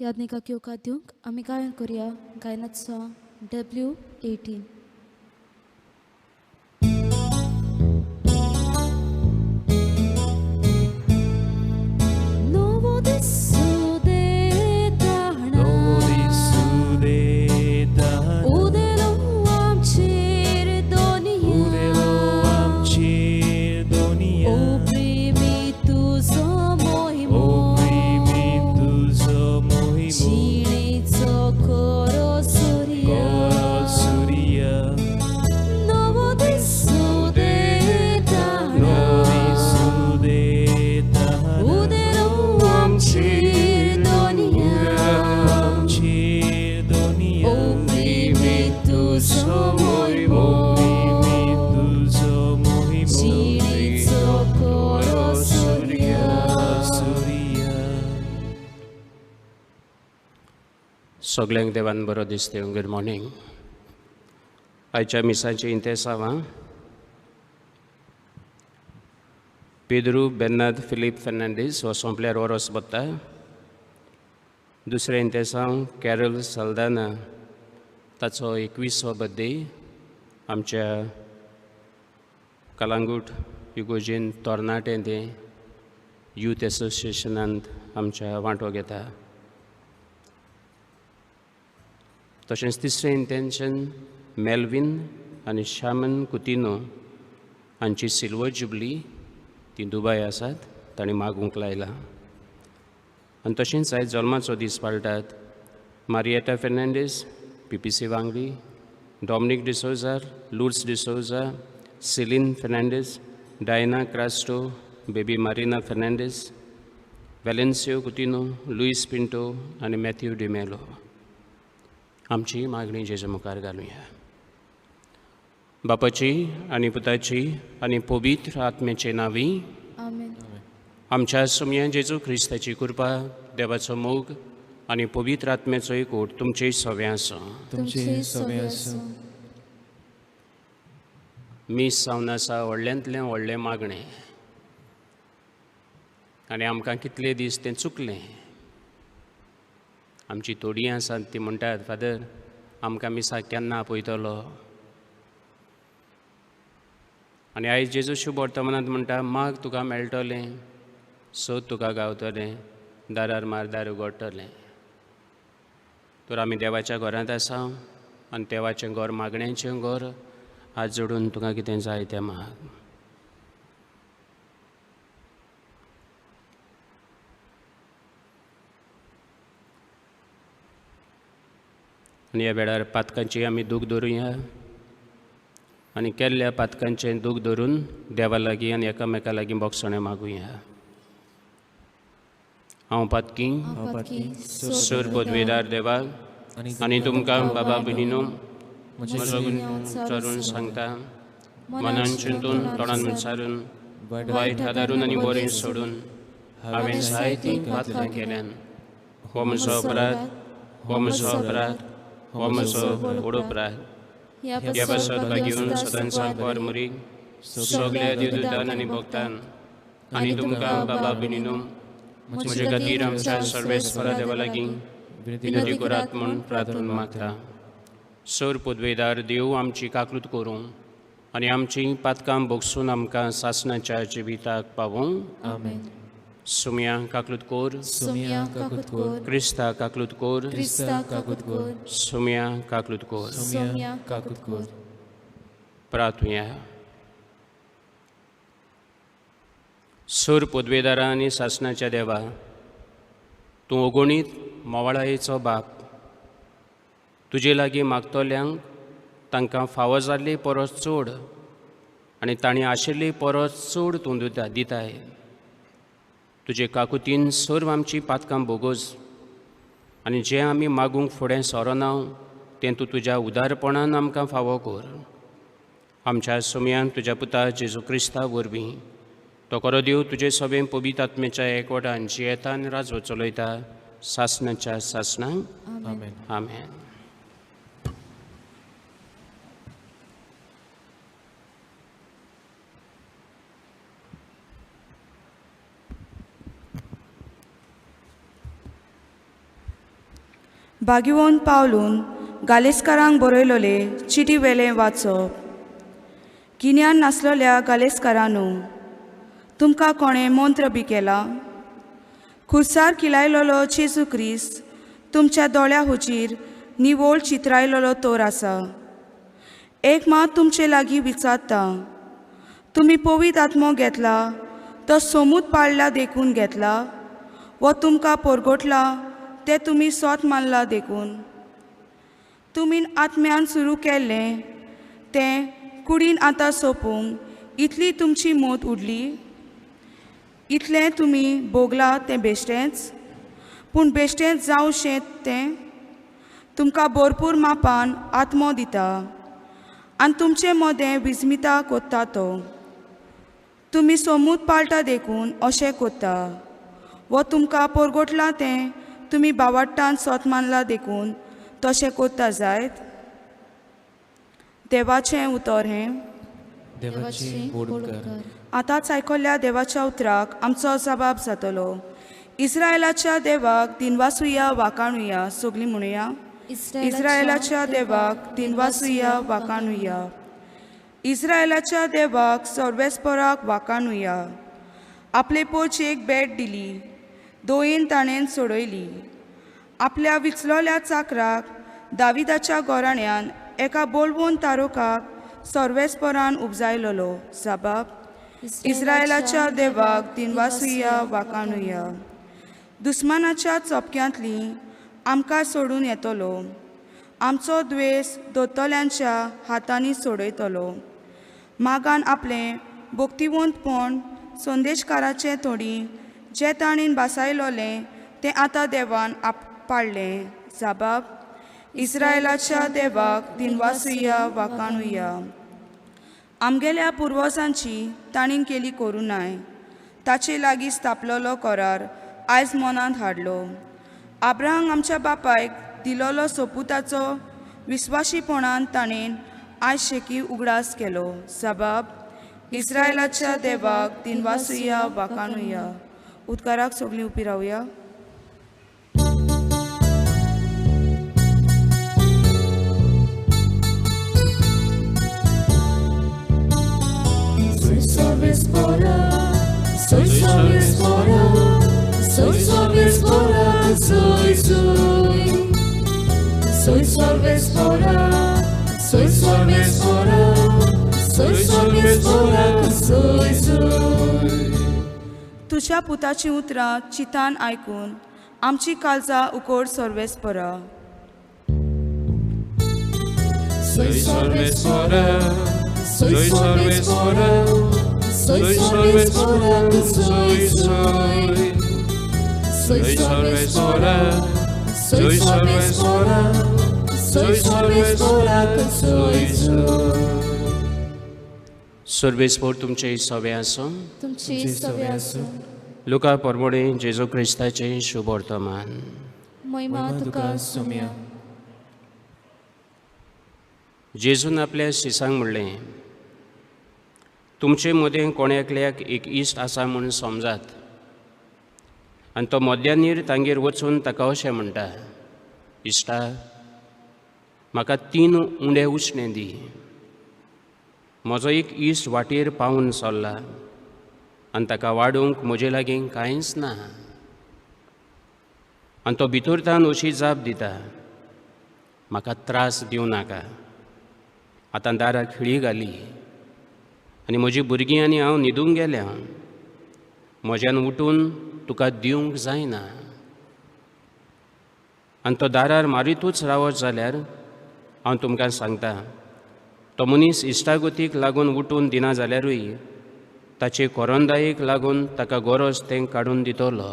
याज्ञिका दिवंक आमी गायन करुया गायनाचो सॉंग W18. सगळ्यांक देवान बरो दीस दिवं. Good morning. आयच्या मिसाची इंतेसांवां पेद्रू बेर्नार्द फिलीप फेर्नांडीस हो सोंपल्यार वरोस बत्ता. दुसरें इंतेसांव कॅरल साल्दाना ताचो 21वो बर्थडे आमच्या कलांगूट इगोजेन तोरणाटे ते यूथ एसोसिएशनांत आमच्या वांटो घेता. तशेंच तिसरें इंटेंशन मेल्विन आनी शामन कुतिनो हांची सिल्वर जुबली ती दुबय आसात, तांणी मागूंक लायला. आनी तशेंच आयज जल्माचो दीस पाळटात मारियेटा फेर्नांडीस, PPC वांगडी, डॉमिनीक डिसोजा, लुर्स डिसोजा, सिलीन फेर्नांडीस, डायना क्रास्टो, बेबी मारिना फेर्नांडीस, वेलेन्सियो कुतिनो, लुईस पिंटो आनी मॅथ्यू डिमेलो. आमची मागणी जेजू मुखार घालुया. बापाची आनी पुताची आनी पवित्र आत्म्याचे नांवी आमेन. आमच्या सुमया जेजू क्रिस्ताची कृपा, देवाचो मोग आनी पवित्र आत्म्याचो एकूट तुमचे सगळे आसूं. मीस जावन आसा व्हडल्यांतलें व्हडलें मागणें आनी आमकां कितले दीस तें चुकलें. आमची थोडीं आसात ती म्हणटात, फादर आमकां मिसाक केन्ना आपयतलो. आनी आयज जेजू शुभ वर्तमानांत म्हणटा, माग तुका मेळटलें, सोद तुका गावतलें, दारार मार दार उगडटलें. तर आमी देवाच्या घरांत आसा आनी देवाचें घर मागण्यांचें घर. हात जोडून तुका कितें जाय तें माग. आनी ह्या वेळार पातकांची आमी दूख धरुया आनी केल्ल्या पातकांचें दूख धरून देवा लागीं आनी एकामेका लागीं बोगसणे मागुया. हांव पातकी सर पदवेदार देवा आनी तुमकां बाबा भगिनीनो म्हजो विचारून सांगता, मनान चिंतून तोंडान विचारून वायट आदारून आनी बरें सोडून हांवें जायतीं पातकां केल्यान. हो म्हजो अपराध, हो म्हजो अपराध, हो म्हजो व्हड अपराध. ह्या पासत घेवन सदांच सांगपार मरी सगळ्या दिवदूतान आनी भक्तान आनी तुमकां बाबा भगिनीनो म्हजे खातीर आमच्या सर्वेस्परा देवा लागीं विनंती करात म्हूण प्रार्थना मागता. सर पदवेदार देव आमची काकूट करूं आनी आमची पातकां भोगसून आमकां सासणाच्या जिविताक पावूं. आमेन. सुमया काकूट कोर, सुमया काकूट कोर, क्रिस्ता काकूट कोर, क्रिस्ता काकूट कोर, सुमया काकूट कोर. सुमया काकूट कोर. प्रार्थुया. सर पदवेदारा आनी सासणाच्या देवा, तूं अगणीत मोवाळायेचो बाप. तुजे लागीं मागतल्यांक तांकां फावो जाल्ली परस चड आनी तांणी आशिल्ली परस चड तूं दिताय. तुजे काकुतीन सर्व आमची पातकां बोगोज आनी जें आमी मागूंक फुडें सरोना तें तूं तुज्या उदारपणान आमकां फावो कर. आमच्या सुमयान तुज्या पुता जेजू क्रिस्ता वरवीं तो खरो देव तुजे सभें पवित्र आत्म्याच्या एकवटान जियेता आनी राजवो चलयता सासणाच्या सासणांक. आमेन. आमेन. बागीवन पावलून गालेस्कारांक बरयलोले चिटी वेलें वाचप. गिन्यान नासलेल्या गालेस्कारांनो, तुमकां कोणें मंत्र बी केला? खुर्सार किलायलोलो जेजू क्रिस्त तुमच्या दोळ्या हुजीर निवळ चित्रायलोलो तोर आसा. एक मात तुमचे लागीं विचारता, तुमी पवित्र आत्मो घेतला तो सोमूत पाळला देखून घेतला, वो तुमकां परगोटला ते तुमी सोत मानला देखून? तुमीन आत्म्यान सुरू केल्लें तें कुडीन आतां सोंपूंक इतली तुमची मोत उडली? इतलें तुमी भोगला तें बेश्टेंच? पूण बेश्टेंच जावचें तें तुमकां भरपूर मापान आत्मो दिता आनी तुमचे मोदें विस्मिता कोत्ता तो. तुमी सोमूत पाळटा देखून अशें कोत्ता, वो तुमकां परगोटला तें तुमी बावाट्टान सोत मानला देखून तशें कोत्ता जायत? देवाचें उतर हें. देवाची ओड कर. आतांच आयकल्ल्या देवाच्या उतराक आमचो जबाब जातलो. इस्रायेलाच्या देवाक दिनवासुया वाकाणुया. सगळीं म्हणुया, इस्रायेलाच्या देवाक दिनवासुया वाकाणुया. इस्रायेलाच्या देवाक सर्वेस्पराक वाकाणुया. आपले पोचेक भेट दिली, दोयेन ताणें सोडयली. आपल्या विचलोल्या चाकराक दाविदाच्या गोराण्यान एका बोलवून तारोकाक सर्वेस्परान उपजायलोलो. जबाब. इस्रायेलाच्या देवाक दिनवासुया वाकाणुया. दुस्मानाच्या चपक्यांतली आमकां सोडून येतलो. आमचो द्वेस दोतोल्यांच्या हातांनी सोडयतलो. मागान आपलें भोक्तिवंतपण संदेशकाराचे तोडी जे ताणें बासायलोलें तें आतां देवान पाळलें. जबाब. इस्रायेलाच्या देवाक दिनवासुया वाकाणुया. आमगेल्या पुर्वजांची ताणीं केली करुणाय, ताचे लागीं स्थापलोलो करार आयज मनांत हाडलो. आब्राहाम आमच्या बापायक दिलोलो सोपुताचो विस्वाशीपणान ताणें आयज शेकी उगडास केलो. जबाब. इस्रायेलाच्या देवाक दिनवासुया वाकाणुया. उद्गाराक सगळीं उबी रावया. तुझ्या पुताची उतरां चितान आयकून आमची काळजां उकोड सर्वेस्परा. सर्वेस्पोर तुमचे सवे आसूं. तुमची सवे आसूं. लुका परमोडे जेजू क्रिस्ताचे शुभ वर्तमान. महिमा तुका सोम्या. जेजून आपल्या शिसांक म्हणलें, तुमचे मदें कोण्याकल्याक एक इश्ट आसा म्हूण समजात, आनी तो मध्यानीर तांगेर वचून ताका अशें म्हणटा, इश्टा, म्हाका 3 उंडे उश्णें दी. म्हजो एक इश्ट वाटेर पावून सरला आनी ताका वाडूंक म्हजे लागीं कांयच ना. आनी तो भितरतान अशी जाप दिता, म्हाका त्रास दिवं नाका. आतां दारां खिळी घाली आनी म्हजीं भुरगीं आनी हांव न्हिदूंक गेल्या. म्हज्यान उठून तुका दिवंक जायना. आनी तो दारार मारीतूच रावत जाल्यार हांव तुमकां सांगता, तो मनीस इश्टागतीक लागून उठून दिना जाल्यारूय ताचे कोरोंदायेक लागून ताका गरज तें काडून दितलो.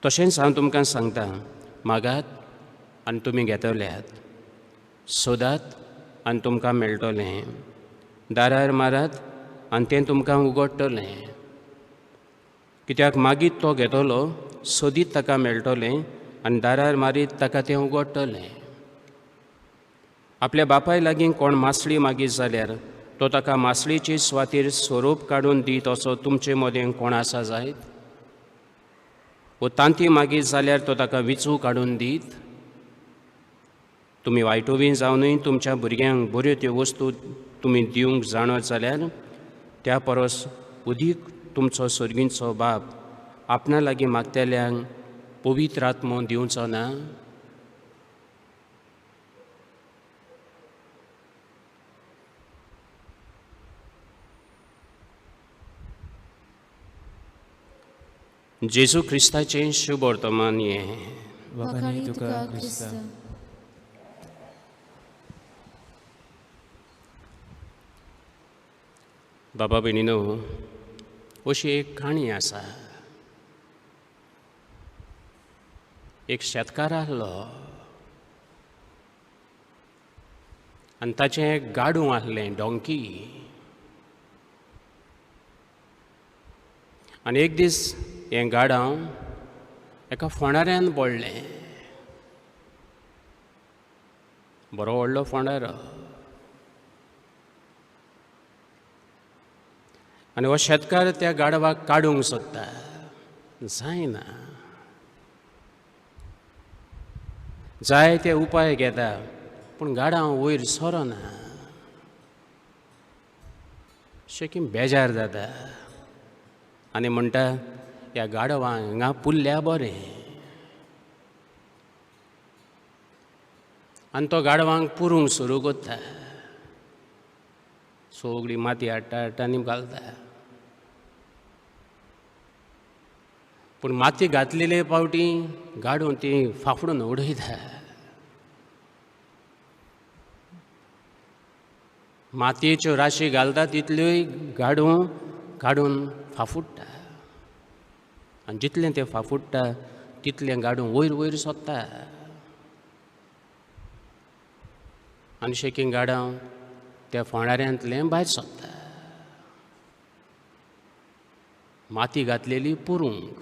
तशेंच हांव तुमकां सांगता, मागात आनी तुमी घेतल्यात, सोदात आनी तुमकां मेळटलें, दारार मारात आनी तें तुमकां उगडटलें. कित्याक मागीत तो घेतलो, सोदीत ताका मेळटलें आनी दारार मारीत ताका तें उगडटलें. आपल्या बापाय लागीं कोण मासळी मागीत जाल्यार तो ताका मासळीची स्वातीर स्वरूप काडून दीत असो तुमचे मदें कोण आसा जायत? वो तांती मागीत जाल्यार तो ताका विचू काडून दीत. तुमी वायटोवी जावनूय तुमच्या भुरग्यांक बऱ्यो त्यो वस्तू तुमी दिवंक जाणत जाल्यार त्या परस अदीक तुमचो सर्गींचो बाप आपणा लागीं मागतेल्यांक पवित्र आत्मो दिवचो ना? जेजू ख्रिस्ताचें शुभ वर्तमान हें. वखाणी तुका ख्रिस्त. बाबा भयणीनो, अशी एक काणी आसा. एक शेतकार आसलो आनी ताचें एक गाडू आसलें, डॉंकी. आनी एक दीस हें गाडाव एका फोंडाऱ्यान पडलें. बरो व्हडलो फोंडारो. आनी हो शेतकार त्या गाडवाक काडूंक सोदता, जायना. जाय ते उपाय घेता पूण गाडाव वयर सरोना. शेकी बेजार जाता आनी म्हणटा, ह्या गाडवांक हिंगा पुल्ल्या बरें. आनी तो गाडवांक पुरूंक सुरू करता. सगळी माती हाडटा आनी घालता. पूण माती घातलेले पावटी गाडून ती फाफडून उडयता. मातयेच्यो राशी घालता तितल्योय गाडू काडून फाफुडटा. आनी जितलें तें फाफुडटा तितलें गाडू वयर वयर सोदता. आनी शेकीन गाडाव त्या फोंडाऱ्यांतलें भायर सोदता. माती घातलेली पुरूंक,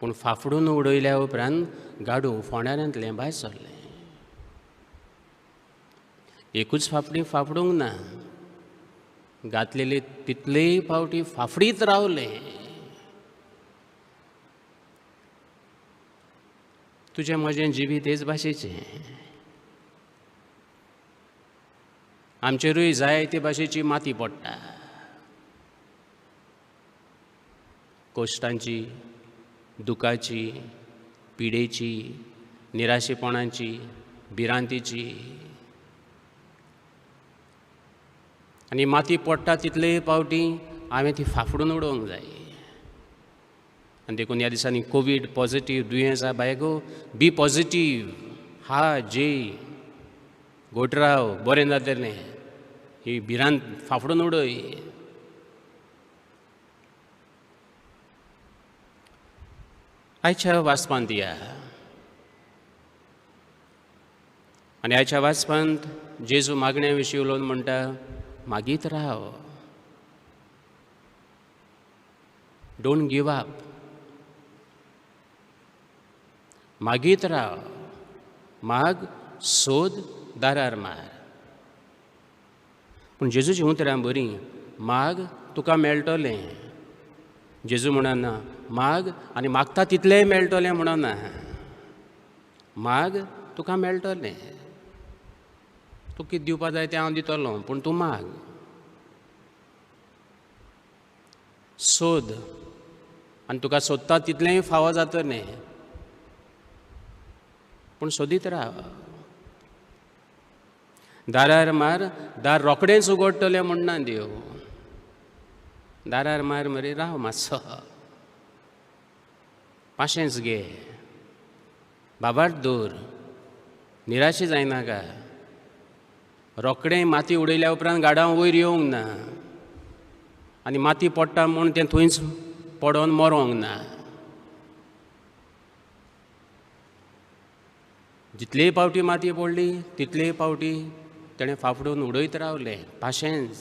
पूण फाफडून उडयल्या उपरांत गाडू फोंडाऱ्यांतलें भायर सरलें. एकूच फाफडी फाफडूंक ना, घातलेले तितलेय पावटी फाफडीत रावलें. तुजें म्हजें जिवीत हेच भाशेचें. आमचेरूय जायते भाशेची माती पडटा. कोश्टांची, दुखाची, पिडेची, निराशेपणाची, भिरांतीची. आनी माती पडटा तितलेय पावटी हांवें ती फाफडून उडोवंक जाय. आनी देखून ह्या दिसांनी कोवीड पॉझिटीव दुयेंसां बायगो बी पॉझिटीव. हा जे घोटराव बरें जातलें. ही भिरांत फाफडून उडय. आयच्या वाचपांत या. आनी आयच्या वाचपांत जेजू मागण्या विशीं उलोवन म्हणटा, मागीत राव. Don't give up. मागीत राव. माग, सोद, दारार मार. पूण जेजूची उतरां बरीं. माग तुका मेळटलें. जेजू म्हणना माग आनी मागता तितलेंय मेळटलें म्हणना. माग तुका मेळटलें. तूं कितें दिवपा जाय तें हांव दितलों, पूण तूं माग. सोद आनी तुका सोदता तितलेंय फावो जातलें, पूण सोदीत राव. दारार मार. दार रोखडेंच उगडटलें म्हणना देव. दारार मार मरे, राव मातसो. पाशेंस घे. बाबाट दवर. निराशी जायनाका. रोखडें माती उडयल्या उपरांत गाडाव वयर येवंक ना. आनी माती पडटा म्हूण तें थंयच पडोन मरोंक ना. जितलेय पावटी माती पडली तितलेय पावटी तेणें फाफडून उडयत रावलें. पाशेंस,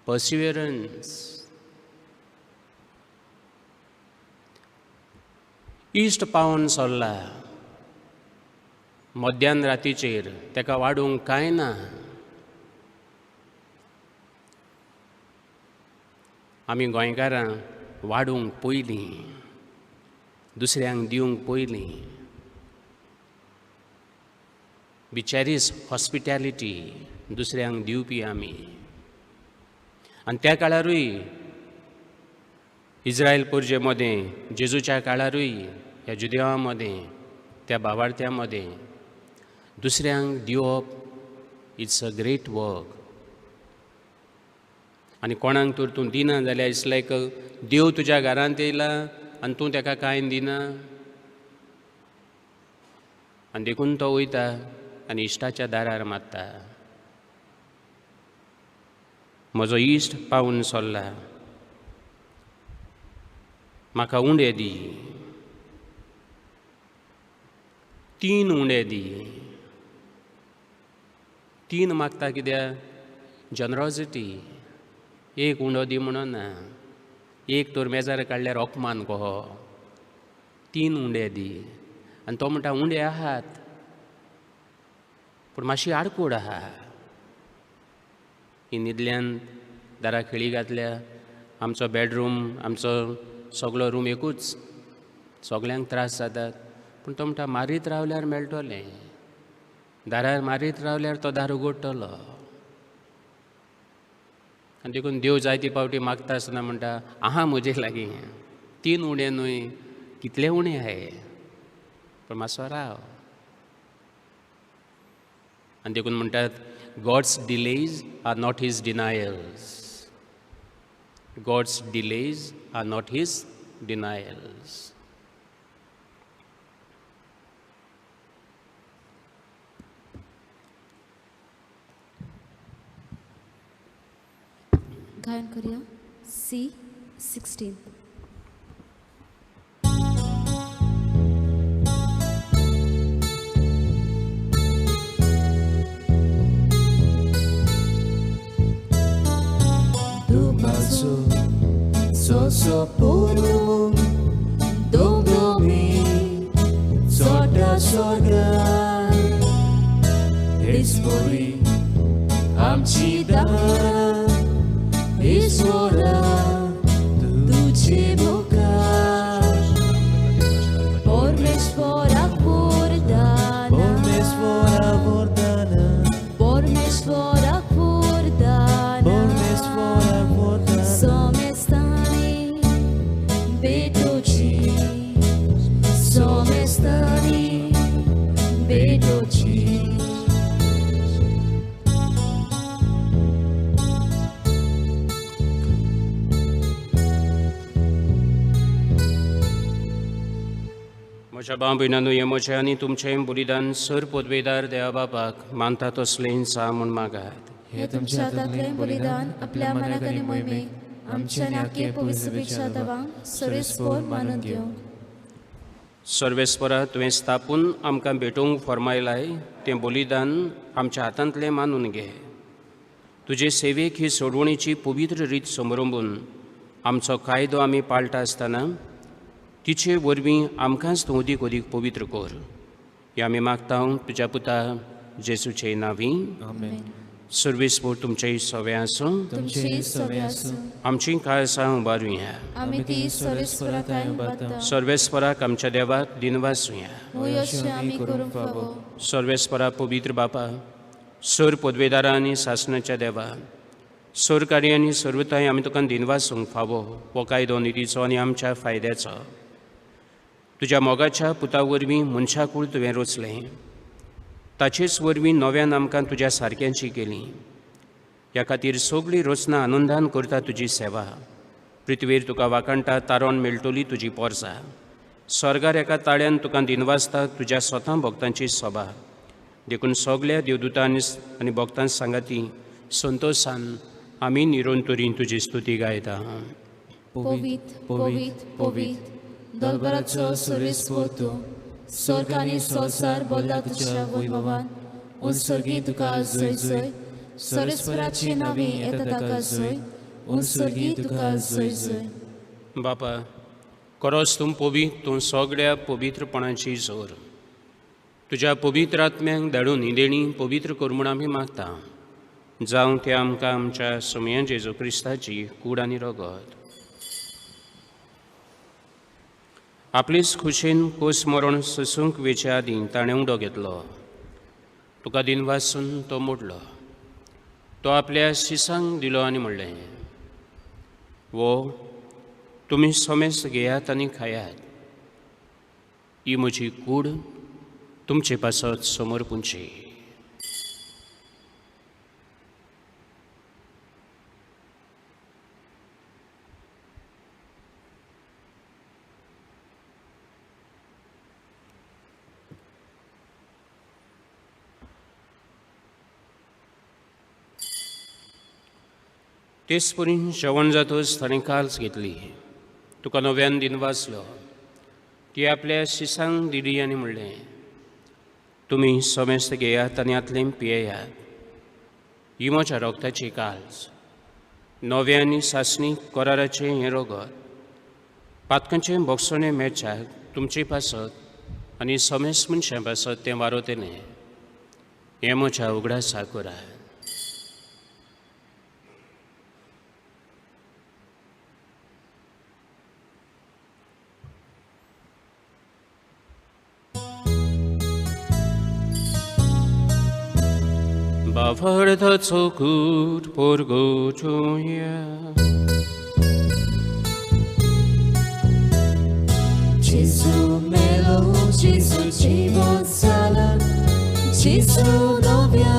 पर्सिवेरन्स. इश्ट पावन सरला. मध्यान रातीचेर तेका वाडूंक कांय ना. आमी गोंयकारां वाडूंक पयलीं, दुसऱ्यांक दिवंक पयलीं, वी चॅरीश हॉस्पिटॅलिटी, दुसऱ्यांक दिवपी आमी. आनी त्या काळारूय इस्रायल पुर्जे मदें, जेजूच्या काळारूय ह्या जुदेवा मदें, त्या भावार्थ्या मदें दुसऱ्यांक दिवप इट्स अ ग्रेट वर्क. आनी कोणाक तर तूं दिना जाल्यार इट्स लायक देव तुज्या घरांत येयला आनी तूं ताका कांय दिना, आनी देखून तो वयता आनी इश्टाच्या दारार मात्ता, म्हजो इश्ट पावून सोल्ला, म्हाका उंडे दी, 3 उंडे दी. 3 मागता कित्याक जनरॉसिटी. 1 उंडो दी म्हणून ना, 1 तर मेजार काडल्यार ओकमान कहो, 3 उंडे दी. आनी तो म्हणटा उंडे आहात पूण मातशी आडकूड आहा. ही न्हिदल्यान दारा खिळी घातल्या, आमचो बेडरूम, आमचो सगळो रूम एकूच, सगल्यांक त्रास जातात. पूण तो म्हणटा मारीत रावल्यार मेळटलें, दारार मारीत रावल्यार तो दार उगडटलो. आनी देखून देव जायती पावटी मागता आसतना म्हणटा आहा म्हजे लागीं 3 उंडे न्हय, कितले उणे आहाय, पण मातसो राव. आनी देखून म्हणटात god's delays are not his denials. God's delays are not his denials. गायन करूया C16. Do paso, so puro, do mi, soda, Espori, amci da, Isora, duce bocaș, Bormes fora bordana, Bormes fora bordana, Bormes fora bordana, Bormes fora bordana, Somestani, betoci, Somestani, betoci. म्हज्या भाव भयणांनो, हें म्हजें आनी तुमचें बलिदान sir पदवेदार देवा बापाक मानता तसलें सा म्हूण मागात. हे तुमच्या हातांतलें बलिदान आपल्या मनाक आनी मोहिमेक आमच्या नाके पवित्रतेच्या दवांक सर्वेस्पोर मानून दिवंक. सर्वेस्परा तुवें स्थापून आमकां भेटोवंक फरमायलाय तें बलिदान आमच्या हातांतलें मानून घे. तुजे सेवेक ही सोडवणेची पवित्र रीत समरंभून आमचो कायदो आमी पाळटा आसतना तिचे वरवीं आमकांच तूं अदीक अदीक पवित्र कर. हें आमी मागता तुज्या पुता जेजूचे नांवीं. सर्वेस्पोर तुमचेय सवे आसूं, तुमची सवे आसूं. आमची काळजां उबारुया. आमी ती सर्वेस्पराक उबारता. सर्वेस्पराक आमच्या देवाक दिनवासुया. होय अशें आमी करूंक फावो. सर्वेस्परा पवित्र बापा, सर पदवेदारा आनी शासनाच्या देवा, सर कार्य आनी सर्वताय आमी तुका दिनवासूंक फावो. हो कायदो नितीचो आनी आमच्या फायद्याचो. तुज्या मोगाच्या पुता वरवीं मनशाकूळ तुवें रचलें, ताचेच वरवीं नव्यान आमकां तुज्या सारक्यांची केलीं. ह्या खातीर सगळीं रचना आनंदान करता तुजी सेवा. पृथ्वीर तुका वाकणटा तारोन मेळटली तुजी पोरसां. स्वर्गार एका ताळ्यान तुका दिनवासता तुज्या स्वता भक्तांची सभा. देखून सगळ्या देवदूतांनी आनी भक्तां सांगाती संतोशान आमी निरंतरी तुजी स्तुती गायता. पवित पवित पवित दलबराचो सर्वेस्पोर तूं, स्वर्ग आनी संवसार बोल्ला तुज्या वैभवान. उंचसर्गी तुका जय जय, सर्वेस्पराची नांवीं येता ताका जय. उंचसर्गी तुका जय जय. बापा, खरोच तूं पवित्र, तूं सगळ्या पवित्रपणाची जोर. तुज्या पवित्र आत्म्यांक धाडून ही देणी पवित्र कर म्हूण आमी मागता. जावं ते आमकां आमच्या समया जेजू क्रिस्ताची कूड आनी रगत. आपलीच खुशेन कोस मरण ससूंक वेचे आदीं ताणें उंडो घेतलो. तुका दिनवासून तो मोडलो. तो आपल्या शिसांक दिलो आनी म्हणलें, वो तुमी सोमेस घेयात आनी खायात. ही म्हजी कूड तुमचे पासत समोर पुंची. तेच परीन जेवण जातच ताणें काल्स घेतली. तुका नव्यान दिन वाचलो. ती आपल्या शिसांक दिली आनी म्हणलें, तुमी सोमेस्त घेयात आनी आतलें पियेयात. ही म्हज्या रोगताची काल्स, नव्या आनी सासणी कोराराचें हें रोगत. पातकांचें बोगसणें मेळच्याक तुमचे पासत आनी सोमेस्त मनशां पासत तें वारोतेलें. हें म्हज्या उगडासा कोरात. Bavardaco kut porgočuje. Gesù melo, Gesù ci sala, Gesù novia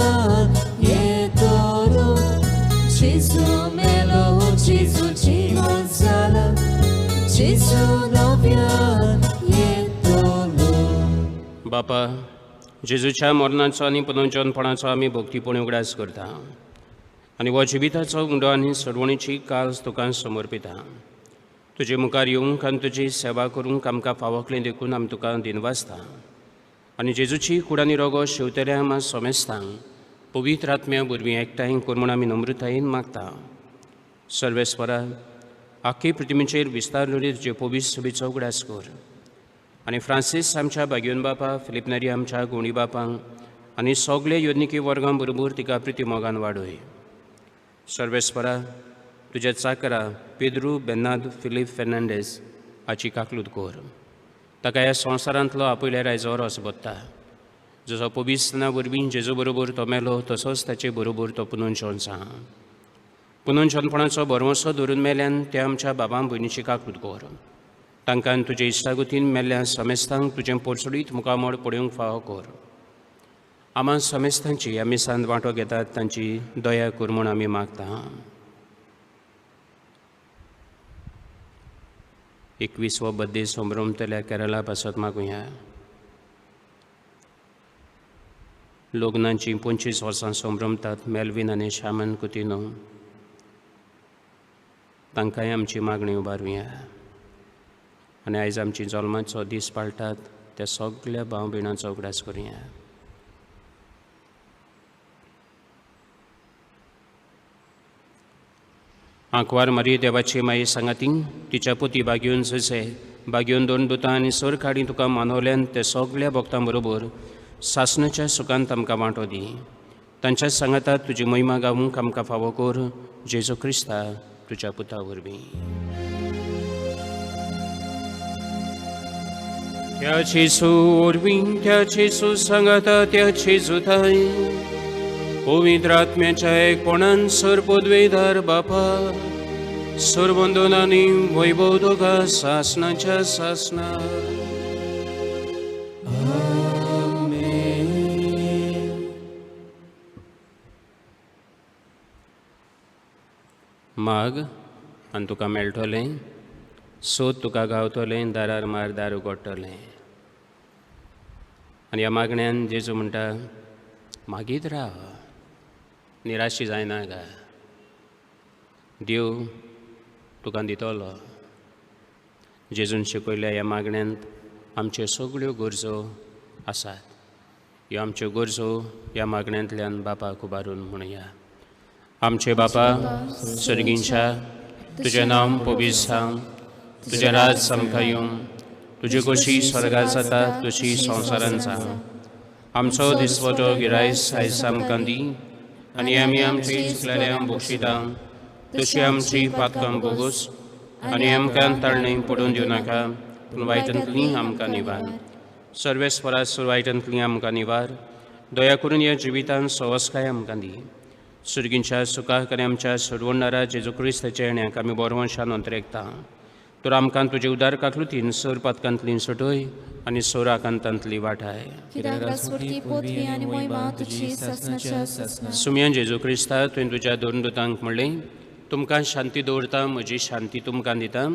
je todo. Gesù melo, Gesù ci sala, Gesù novia je todo. बापा, जेजूच्या मरणाचो आनी पुनर्जन्मपणाचो आमी भक्तीपणी उगडास करता आनी हो जिविताचो उंडो आनी सडवणीची काल्स तुका समर्पिता. तुजे मुखार येवंक आनी तुजी सेवा करूंक आमकां फावकलें देखून आमी तुका दिनवासता आनी जेजूची कूड आनी रोगो शेवतल्या आमी सोमेस्तांक पवित्र आत्म्या वरवीं एकठांय कर म्हूण आमी नम्रतायेन मागता. सर्वेस्परा, आख्खे पृथ्वीचेर विस्तारलेले तुजे पवित्र सभेचो उगडास कर आनी फ्रांसीस आमच्या भाग्योन बापा, फिलिप नेरी आमच्या गोणी बापांक आनी सगळे योदनिकी वर्गां बरोबर तिका प्रिती मोगान वाडय. सर्वेस्परा, तुज्या चाकरा पेद्रू, बेर्नार्द, फिलिप फेर्नांडीस हाची काकलूद कर. ताका ह्या संवसारांतलो आपयल्या रायजोर असबत्ता. जसो पवित्रना वरवीं जेजू बरोबर तो मेलो तसोच ताचे बरोबर तो पुनर्जन्म जावं. पुनर्जन्मपणाचो भरवंसो धरून मेल्यान त्या आमच्या बाबां भयणीची काकलूद कर. तांकां तुजे इश्टागतीन मेल्ल्या समेस्तांक तुजें पोरसुडीत मुखामोड पळोवंक फावो कर. आमा समेस्तांची आमी सांत वांटो घेतात तांची दया कर म्हूण आमी मागता. 21वो बर्थडे संभ्रमतल्या केरळा पासत मागुया. लग्नाची 25 वर्सां संभ्रमतात मेल्विन आनी शामन कुतिनो. तांकांय आमची मागणी उबारुया. आनी आयज आमची जल्माचो दीस पाळटात त्या सगळ्या भाव भयणांचो उगडास करुया. आंकवार मारी देवाची माई सांगातींक तिच्या पुती बागेवन जसे बागेवन 2 दुतां आनी सर काडी तुका मानवल्यान ते सगळ्या भक्तां बरोबर सासणाच्या सुखांत आमकां वांटो दी. तांच्या सांगातात तुजी महिमा गावूंक आमकां फावो कर. जेजू क्रिस्ता तुज्या पुता वरवीं. त्या जेजू वरवीं त्या जेजू सांगाता त्या जेजू थाय पवित्र आत्म्याच्या एकपणान सर पदवेदार बापा सर्वंदनांनी वैभव दोगा सासणाच्या सासना. माग आनी तुका मेळटलें. सोद तुका गावतलें. दारार मार दार उगडटलें. आनी ह्या मागण्यान जेजू म्हणटा मागीत राव, निराशी जायना गा. देव तुका दितलो. जेजून शिकयल्या ह्या मागण्यांत आमच्यो सगळ्यो गरजो आसात. ह्यो आमच्यो गरजो ह्या मागण्यांतल्यान बापाक उबारून म्हणुया. आमचे बापा सर्गींच्या, तुजें नांव पवित्र जावं. तुजें राज आमकां येवं. तुजी कशी स्वर्गांत जाता तशी संवसारांत जावं. आमचो दिसवटो गिरायस आयज आमकां दी आनी आमी आमची चुकलेल्यांक बक्षिता तशी आमची पातकां बोगूस आनी आमकां ताळणें पडून दिवं नाका पूण वायटांतली आमकां निवार. सर्वेस्परा वायटांतली आमकां निवार. दया करून ह्या जिवितांत सवस्काय आमकां दी. सुर्गींच्या सुखाक आनी आमच्या सोडवणारा जेजू क्रिस्ताच्या येण्याक आमी बोरवंशान अंतरेकता. तर आमकां तुजे उदार काकलुतीन सर पातकांतली सटय आनी सोर आकांतांतली वाटाय. सुमयान जेजू क्रिस्ता तुवें तुज्या दोन दुतांक म्हणलें, तुमकां शांती दवरता, म्हजी शांती तुमकां दिता.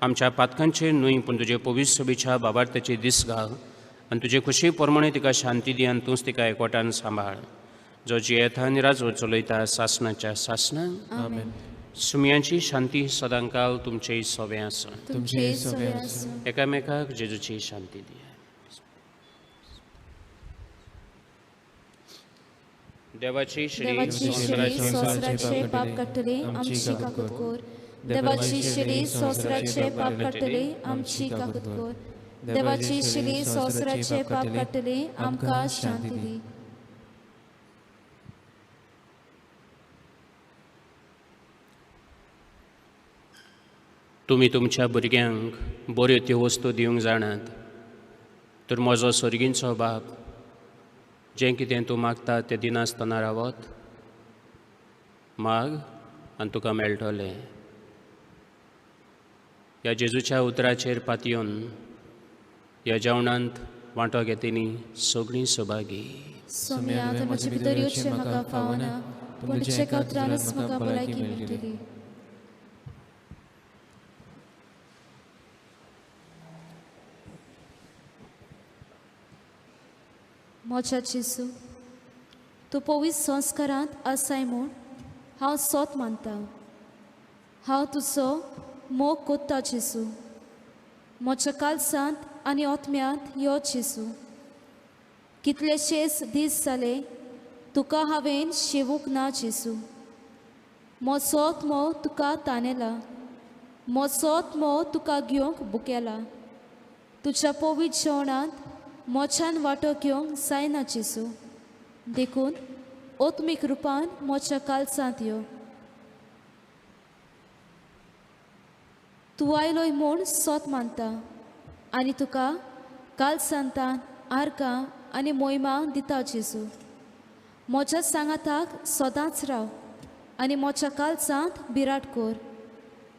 आमच्या पातकांचेर न्हय पूण तुजे पवित्र सभेच्या बाबार्थाचे दीस घाल आनी तुजे खुशी प्रमाणे तिका शांती दी आनी तूंच तिका एकवटान सांबाळ. जो जियेता आनी राजवट चलयता सासणाच्या सासणान. सुमयांची शांती सदांकाल तुमचे सोबे आसूं. एकामेकाक जेजूची शांती दिया. देवाची श्री सोसराचे पाप कट्टले आमची काकूत कोर. देवाची श्री सोसराचे पाप कट्टले आमची काकूत कोर. देवाची श्री सोसराचे पाप कट्टले आमकां शांती दी. तुमी तुमच्या भुरग्यांक बऱ्यो त्यो वस्तू दिवंक जाणात. तर म्हजो सर्गींचो बाप, जें कितें तूं मागता तें दिनासतना रावत. माग आनी तुका मेळटलें. ह्या जेजूच्या उतराचेर पातयेवन ह्या जेवणांत वांटो घेतली सगळीं सुभागी. सोम्यात म्हजे भितर येवचें म्हाका फावना, पूण तुजे उतरानच म्हाका भलायकी मेळटली. मोच्या जेजू, तूं पवित्र संस्कारांत आसाय म्हूण हांव सोत मानता. हांव तुजो मोग कोत्ता जेजू. मोच्या कालसांत आनी ओतम्यांत यो जेजू. कितलेशेच दीस जाले तुका हांवें शेवूंक ना जेजू. मोसोत मोव तुका ताणेला. मोसोत मोव तुका घेवंक बुकेला. तुज्या पवित्र जेवणांत मोच्यान वांटो घेवंक जायना जेजू. देखून ओत्मीक रुपान मोच्या कालसांत यो. तूं आयलोय म्हूण सोत मानता आनी तुका कालसांतान आर्गां आनी मोहिमा दिता जेजू. मोच्या सांगाताक सदांच राव आनी मोच्या कालसांत बिराट कोर.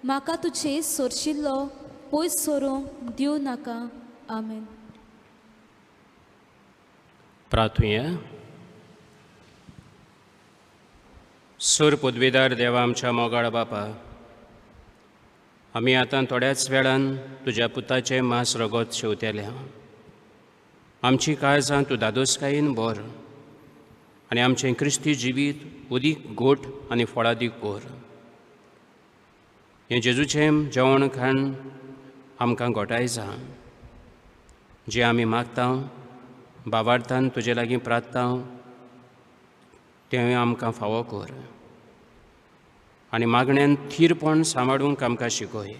म्हाका तुजे सोरशिल्लो पयस सोरूंक दिवं नाका. आमेन. प्रार्थुया. सूर पदवीदार देवा आमच्या मोगाळ बापा, आमी आतां थोड्याच वेळान तुज्या पुताचें मास रगत शेवतेल्या. आमची काळजां तूं दादोसकायेन भर आनी आमचें क्रिस्ती जिवीत उदीक गोठ आनी फळादीक कोर. हें जेजूचें जेवण खाण आमकां घोटाय जा. जें आमी मागता बाबार्थान तुजे लागीं प्रार्थना तें आमकां फावो कर आनी मागण्यांत थीरपण सांबाळूंक आमकां शिकय.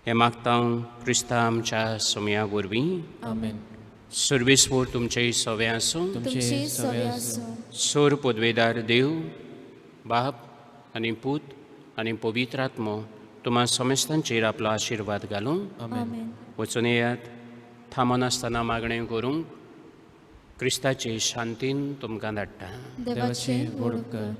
हें मागता क्रिस्ता आमच्या सोम्या वरवीं. आमेन. सर्वेस्वर तुमचे सोवे आसूं. सोर पदवेदार देव, बाप आनी पूत आनी पवित्र आत्मो तुम्हा समेस्तांचेर आपलो आशिर्वाद घालूं. आमेन. वचून येयात. थांबून आसतना मागणें करूंक क्रिस्ताचे शांतीन तुमकां धाडटा. देवाचे वडकर.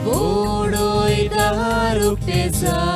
Bodoy daruk desa